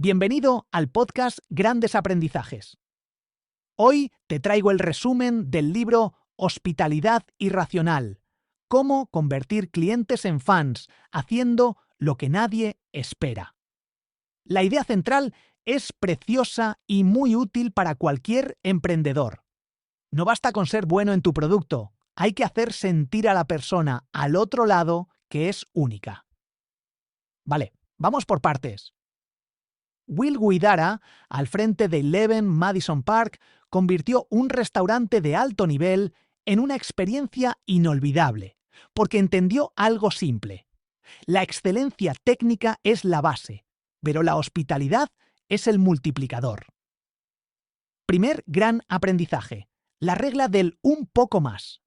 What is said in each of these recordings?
Bienvenido al podcast Grandes Aprendizajes. Hoy te traigo el resumen del libro Hospitalidad Irracional: Cómo convertir clientes en fans haciendo lo que nadie espera. La idea central es preciosa y muy útil para cualquier emprendedor. No basta con ser bueno en tu producto, hay que hacer sentir a la persona al otro lado que es única. Vale, vamos por partes. Will Guidara, al frente de Eleven Madison Park, convirtió un restaurante de alto nivel en una experiencia inolvidable, porque entendió algo simple. La excelencia técnica es la base, pero la hospitalidad es el multiplicador. Primer gran aprendizaje: la regla del un poco más.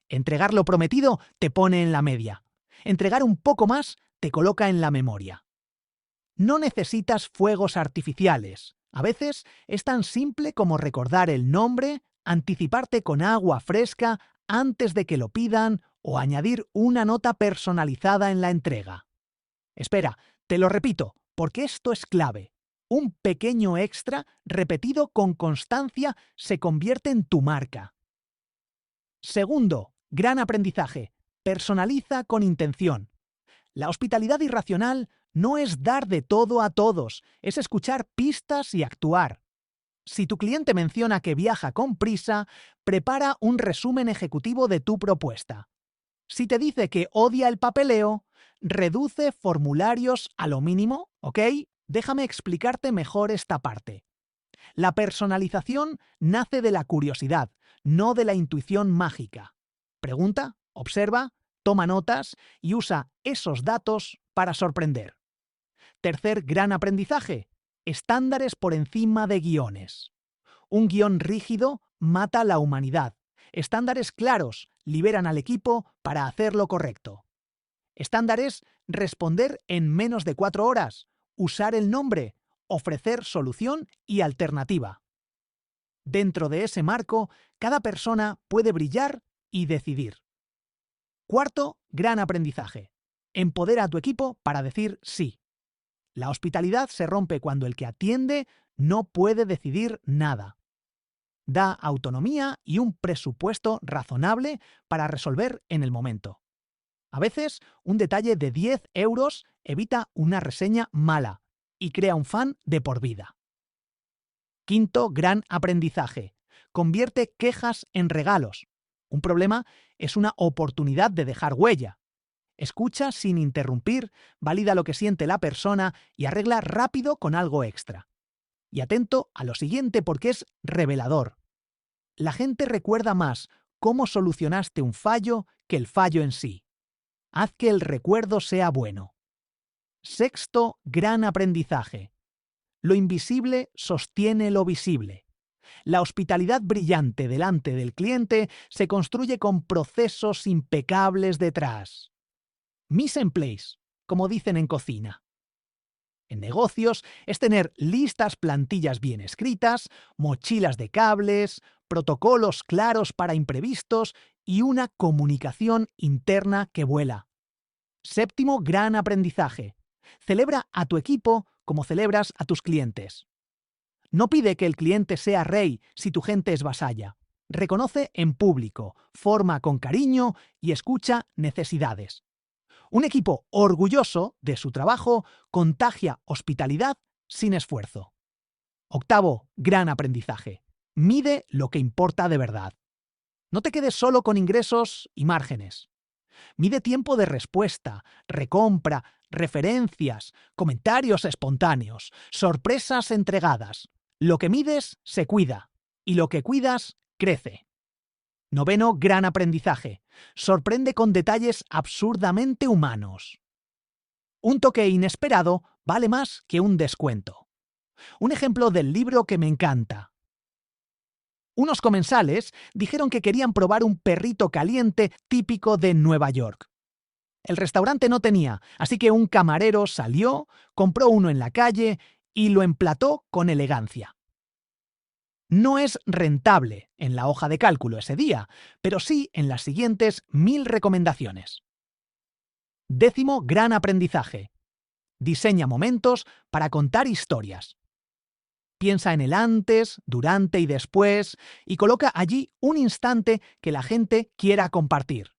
Entregar lo prometido te pone en la media. Entregar un poco más te coloca en la memoria. No necesitas fuegos artificiales. A veces es tan simple como recordar el nombre, anticiparte con agua fresca antes de que lo pidan o añadir una nota personalizada en la entrega. Espera, te lo repito, porque esto es clave. Un pequeño extra repetido con constancia se convierte en tu marca. Segundo, gran aprendizaje: personaliza con intención. La hospitalidad irracional no es dar de todo a todos, es escuchar pistas y actuar. Si tu cliente menciona que viaja con prisa, prepara un resumen ejecutivo de tu propuesta. Si te dice que odia el papeleo, reduce formularios a lo mínimo, ¿ok? Déjame explicarte mejor esta parte. La personalización nace de la curiosidad, no de la intuición mágica. Pregunta, observa, toma notas y usa esos datos para sorprender. Tercer gran aprendizaje: estándares por encima de guiones. Un guión rígido mata la humanidad. Estándares claros liberan al equipo para hacer lo correcto. Estándares: responder en menos de 4 horas, usar el nombre, ofrecer solución y alternativa. Dentro de ese marco, cada persona puede brillar y decidir. Cuarto gran aprendizaje: empodera a tu equipo para decir sí. La hospitalidad se rompe cuando el que atiende no puede decidir nada. Da autonomía y un presupuesto razonable para resolver en el momento. A veces, un detalle de 10 euros evita una reseña mala y crea un fan de por vida. Quinto gran aprendizaje: convierte quejas en regalos. Un problema es una oportunidad de dejar huella. Escucha sin interrumpir, valida lo que siente la persona y arregla rápido con algo extra. Y atento a lo siguiente porque es revelador. La gente recuerda más cómo solucionaste un fallo que el fallo en sí. Haz que el recuerdo sea bueno. Sexto gran aprendizaje: lo invisible sostiene lo visible. La hospitalidad brillante delante del cliente se construye con procesos impecables detrás. Mise en place, como dicen en cocina. En negocios es tener listas plantillas bien escritas, mochilas de cables, protocolos claros para imprevistos y una comunicación interna que vuela. Séptimo gran aprendizaje: celebra a tu equipo como celebras a tus clientes. No pide que el cliente sea rey si tu gente es vasalla. Reconoce en público, forma con cariño y escucha necesidades. Un equipo orgulloso de su trabajo contagia hospitalidad sin esfuerzo. Octavo gran aprendizaje: mide lo que importa de verdad. No te quedes solo con ingresos y márgenes. Mide tiempo de respuesta, recompra, referencias, comentarios espontáneos, sorpresas entregadas. Lo que mides se cuida, y lo que cuidas crece. Noveno gran aprendizaje: sorprende con detalles absurdamente humanos. Un toque inesperado vale más que un descuento. Un ejemplo del libro que me encanta. Unos comensales dijeron que querían probar un perrito caliente típico de Nueva York. El restaurante no tenía, así que un camarero salió, compró uno en la calle y lo emplató con elegancia. No es rentable en la hoja de cálculo ese día, pero sí en las siguientes 1000 recomendaciones. Décimo gran aprendizaje: Diseña momentos para contar historias. Piensa en el antes, durante y después y coloca allí un instante que la gente quiera compartir.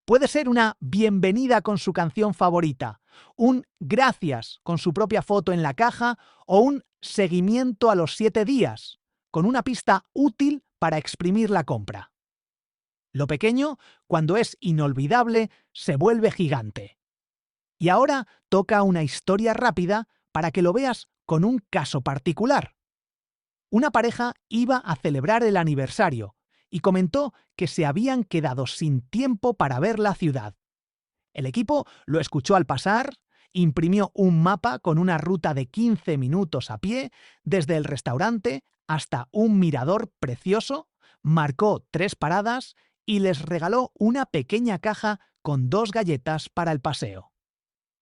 Puede ser una bienvenida con su canción favorita, un gracias con su propia foto en la caja o un seguimiento a los 7 días, con una pista útil para exprimir la compra. Lo pequeño, cuando es inolvidable, se vuelve gigante. Y ahora toca una historia rápida para que lo veas con un caso particular. Una pareja iba a celebrar el aniversario y comentó que se habían quedado sin tiempo para ver la ciudad. El equipo lo escuchó al pasar, imprimió un mapa con una ruta de 15 minutos a pie desde el restaurante hasta un mirador precioso, marcó 3 paradas y les regaló una pequeña caja con 2 galletas para el paseo.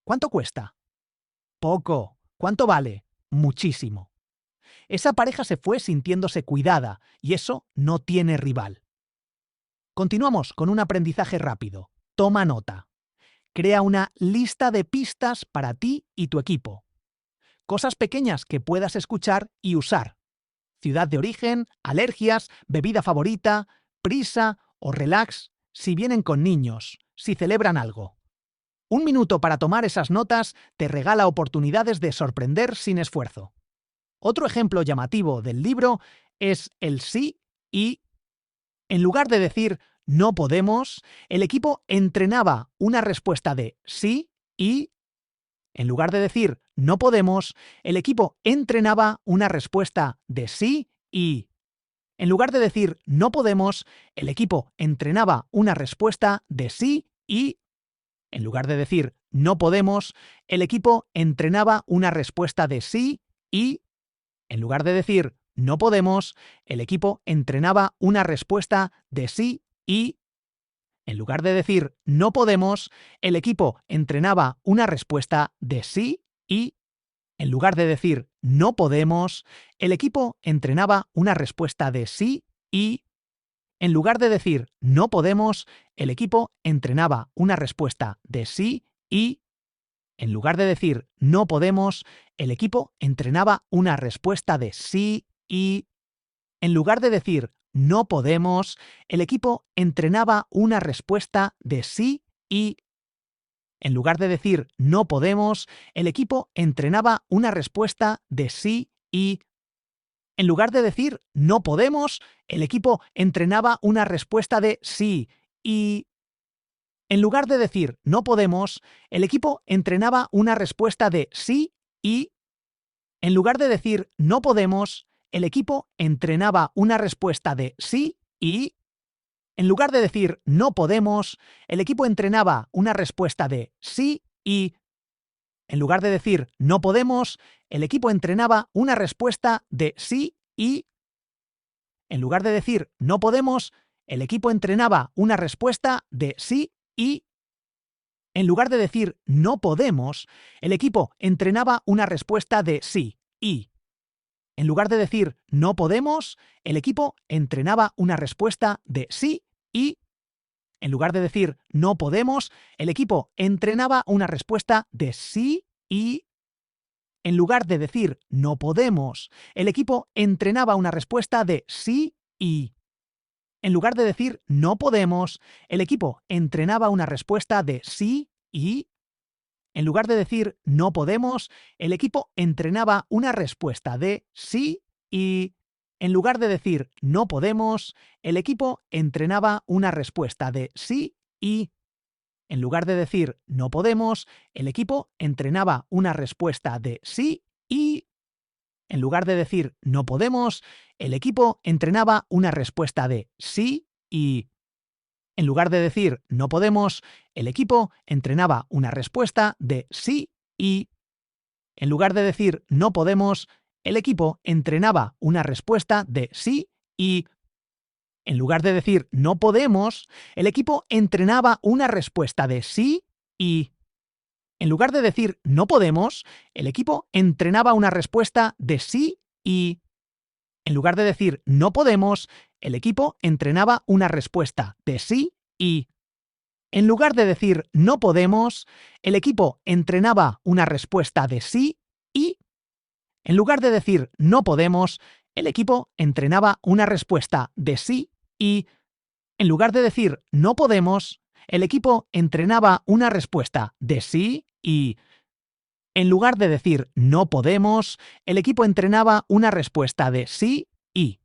¿Cuánto cuesta? Poco. ¿Cuánto vale? Muchísimo. Esa pareja se fue sintiéndose cuidada y eso no tiene rival. Continuamos con un aprendizaje rápido. Toma nota. Crea una lista de pistas para ti y tu equipo. Cosas pequeñas que puedas escuchar y usar. Ciudad de origen, alergias, bebida favorita, prisa o relax, si vienen con niños, si celebran algo. 1 minuto para tomar esas notas te regala oportunidades de sorprender sin esfuerzo. Otro ejemplo llamativo del libro es el sí y. En lugar de decir no podemos, el equipo entrenaba una respuesta de sí y. En lugar de decir no podemos, el equipo entrenaba una respuesta de sí y. En lugar de decir no podemos, el equipo entrenaba una respuesta de sí y. En lugar de decir no podemos, el equipo entrenaba una respuesta de sí y. En lugar de decir no podemos, el equipo entrenaba una respuesta de sí y. En lugar de decir no podemos, el equipo entrenaba una respuesta de sí y. En lugar de decir no podemos, el equipo entrenaba una respuesta de sí y. En lugar de decir no podemos, el equipo entrenaba una respuesta de sí y. En lugar de decir no podemos, el equipo entrenaba una respuesta de sí y. En lugar de decir no podemos, el equipo entrenaba una respuesta de sí y. En lugar de decir no podemos, el equipo entrenaba una respuesta de sí y. En lugar de decir no podemos, el equipo entrenaba una respuesta de sí y. En lugar de decir no podemos, el equipo entrenaba una respuesta de sí y. En lugar de decir no podemos, el equipo entrenaba una respuesta de sí y. En lugar de decir no podemos, el equipo entrenaba una respuesta de sí y. En lugar de decir no podemos, el equipo entrenaba una respuesta de sí y. En lugar de decir no podemos, el equipo entrenaba una respuesta de sí y. En lugar de decir no podemos, el equipo entrenaba una respuesta de sí y. En lugar de decir no podemos, el equipo entrenaba una respuesta de sí y. En lugar de decir no podemos, el equipo entrenaba una respuesta de sí y. En lugar de decir no podemos, el equipo entrenaba una respuesta de sí y. En lugar de decir no podemos, el equipo entrenaba una respuesta de sí y. En lugar de decir no podemos, el equipo entrenaba una respuesta de sí y. En lugar de decir no podemos, el equipo entrenaba una respuesta de sí y. En lugar de decir no podemos, el equipo entrenaba una respuesta de sí y. En lugar de decir no podemos, el equipo entrenaba una respuesta de sí y. En lugar de decir no podemos, el equipo entrenaba una respuesta de sí y. En lugar de decir no podemos, el equipo entrenaba una respuesta de sí y. En lugar de decir no podemos, el equipo entrenaba una respuesta de sí y. En lugar de decir no podemos, el equipo entrenaba una respuesta de sí y. En lugar de decir no podemos, el equipo entrenaba una respuesta de sí y. En lugar de decir no podemos, el equipo entrenaba una respuesta de sí y, en lugar de decir no podemos, el equipo entrenaba una respuesta de sí y, en lugar de decir no podemos, el equipo entrenaba una respuesta de sí y, en lugar de decir no podemos, el equipo entrenaba una respuesta de sí y,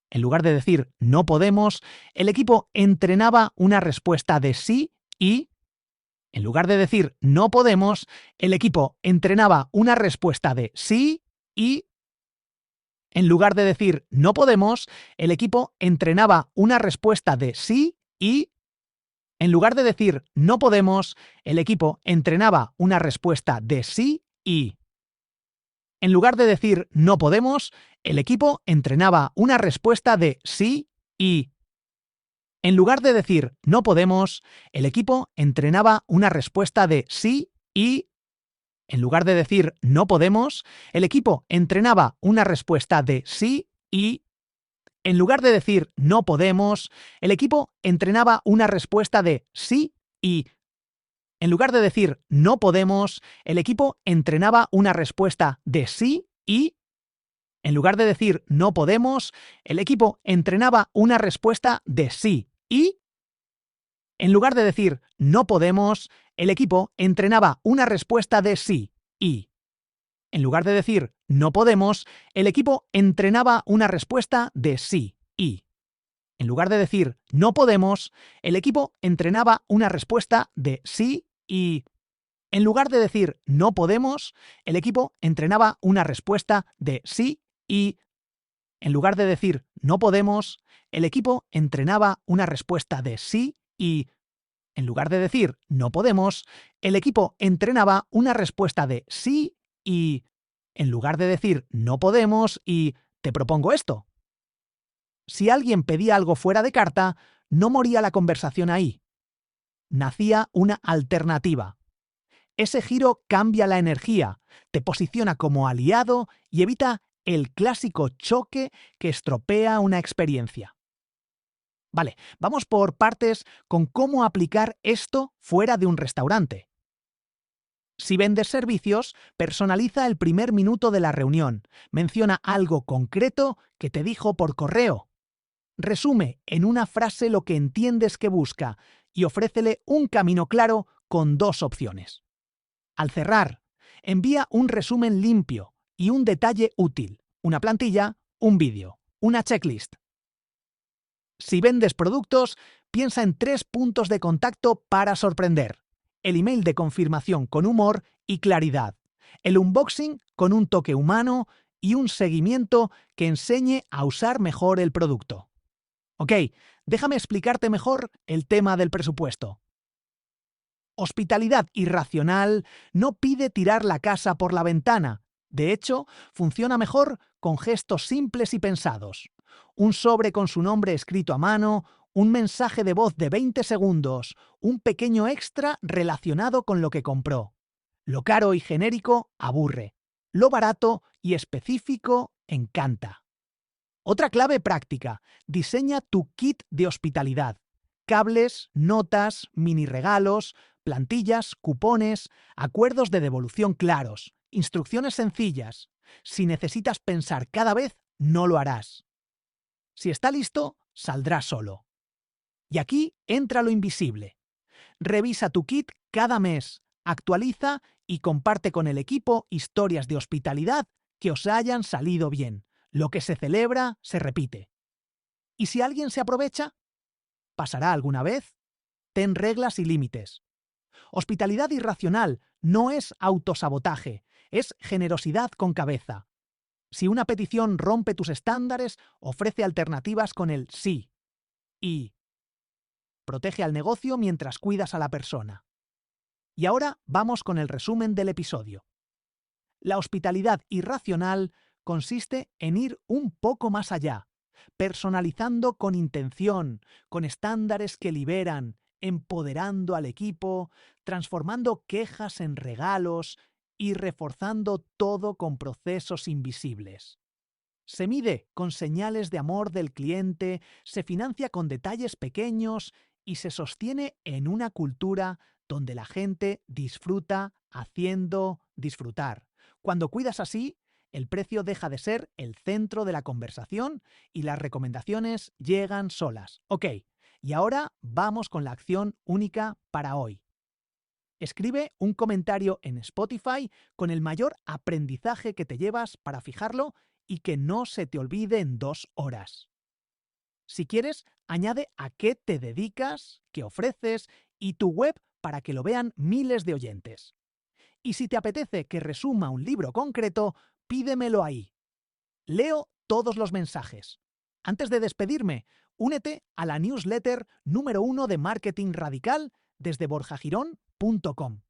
en lugar de decir no podemos, el equipo entrenaba una respuesta de sí y, en lugar de decir no podemos, el equipo entrenaba una respuesta de sí y, en lugar de decir no podemos, el equipo entrenaba una respuesta de sí y, en lugar de decir no podemos, el equipo entrenaba una respuesta de sí y, en lugar de decir no podemos, el equipo entrenaba una respuesta de sí y, en lugar de decir no podemos, el equipo entrenaba una respuesta de sí y, en lugar de decir no podemos, el equipo entrenaba una respuesta de sí y, en lugar de decir no podemos, el equipo entrenaba una respuesta de sí y, en lugar de decir no podemos, el equipo entrenaba una respuesta de sí y, en lugar de decir no podemos, el equipo entrenaba una respuesta de sí y, en lugar de decir no podemos, el equipo entrenaba una respuesta de sí y, en lugar de decir no podemos, el equipo entrenaba una respuesta de sí y, en lugar de decir no podemos, el equipo entrenaba una respuesta de sí y, en lugar de decir no podemos, el equipo entrenaba una respuesta de sí y, en lugar de decir no podemos, el equipo entrenaba una respuesta de sí y, en lugar de decir no podemos, el equipo entrenaba una respuesta de sí y, en lugar de decir no podemos y te propongo esto. Si alguien pedía algo fuera de carta, no moría la conversación ahí. Nacía una alternativa. Ese giro cambia la energía, te posiciona como aliado y evita el clásico choque que estropea una experiencia. Vale, vamos por partes con cómo aplicar esto fuera de un restaurante. Si vendes servicios, personaliza el primer minuto de la reunión. Menciona algo concreto que te dijo por correo. Resume en una frase lo que entiendes que busca y ofrécele un camino claro con dos opciones. Al cerrar, envía un resumen limpio y un detalle útil, una plantilla, un vídeo, una checklist. Si vendes productos, piensa en 3 puntos de contacto para sorprender. El email de confirmación con humor y claridad. El unboxing con un toque humano y un seguimiento que enseñe a usar mejor el producto. Ok, déjame explicarte mejor el tema del presupuesto. Hospitalidad irracional no pide tirar la casa por la ventana. De hecho, funciona mejor con gestos simples y pensados. Un sobre con su nombre escrito a mano, un mensaje de voz de 20 segundos, un pequeño extra relacionado con lo que compró. Lo caro y genérico aburre. Lo barato y específico encanta. Otra clave práctica: diseña tu kit de hospitalidad. Cables, notas, mini regalos, plantillas, cupones, acuerdos de devolución claros, instrucciones sencillas. Si necesitas pensar cada vez, no lo harás. Si está listo, saldrá solo. Y aquí entra lo invisible. Revisa tu kit cada mes, actualiza y comparte con el equipo historias de hospitalidad que os hayan salido bien. Lo que se celebra, se repite. ¿Y si alguien se aprovecha? ¿Pasará alguna vez? Ten reglas y límites. Hospitalidad irracional no es autosabotaje, es generosidad con cabeza. Si una petición rompe tus estándares, ofrece alternativas con el sí. Y protege al negocio mientras cuidas a la persona. Y ahora vamos con el resumen del episodio. La hospitalidad irracional consiste en ir un poco más allá, personalizando con intención, con estándares que liberan, empoderando al equipo, transformando quejas en regalos y reforzando todo con procesos invisibles. Se mide con señales de amor del cliente, se financia con detalles pequeños y se sostiene en una cultura donde la gente disfruta haciendo disfrutar. Cuando cuidas así, el precio deja de ser el centro de la conversación y las recomendaciones llegan solas. Ok, y ahora vamos con la acción única para hoy. Escribe un comentario en Spotify con el mayor aprendizaje que te llevas para fijarlo y que no se te olvide en 2 horas. Si quieres, añade a qué te dedicas, qué ofreces y tu web para que lo vean miles de oyentes. Y si te apetece que resuma un libro concreto, pídemelo ahí. Leo todos los mensajes. Antes de despedirme, únete a la newsletter número 1 de Marketing Radical desde borjagirón.com.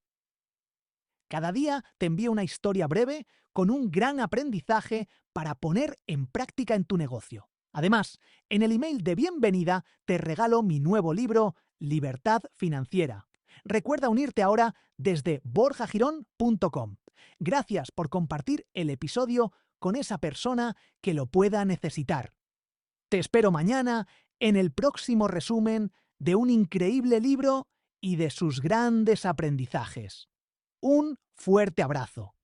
Cada día te envío una historia breve con un gran aprendizaje para poner en práctica en tu negocio. Además, en el email de bienvenida te regalo mi nuevo libro Libertad Financiera. Recuerda unirte ahora desde borjagirón.com. Gracias por compartir el episodio con esa persona que lo pueda necesitar. Te espero mañana en el próximo resumen de un increíble libro y de sus grandes aprendizajes. Un fuerte abrazo.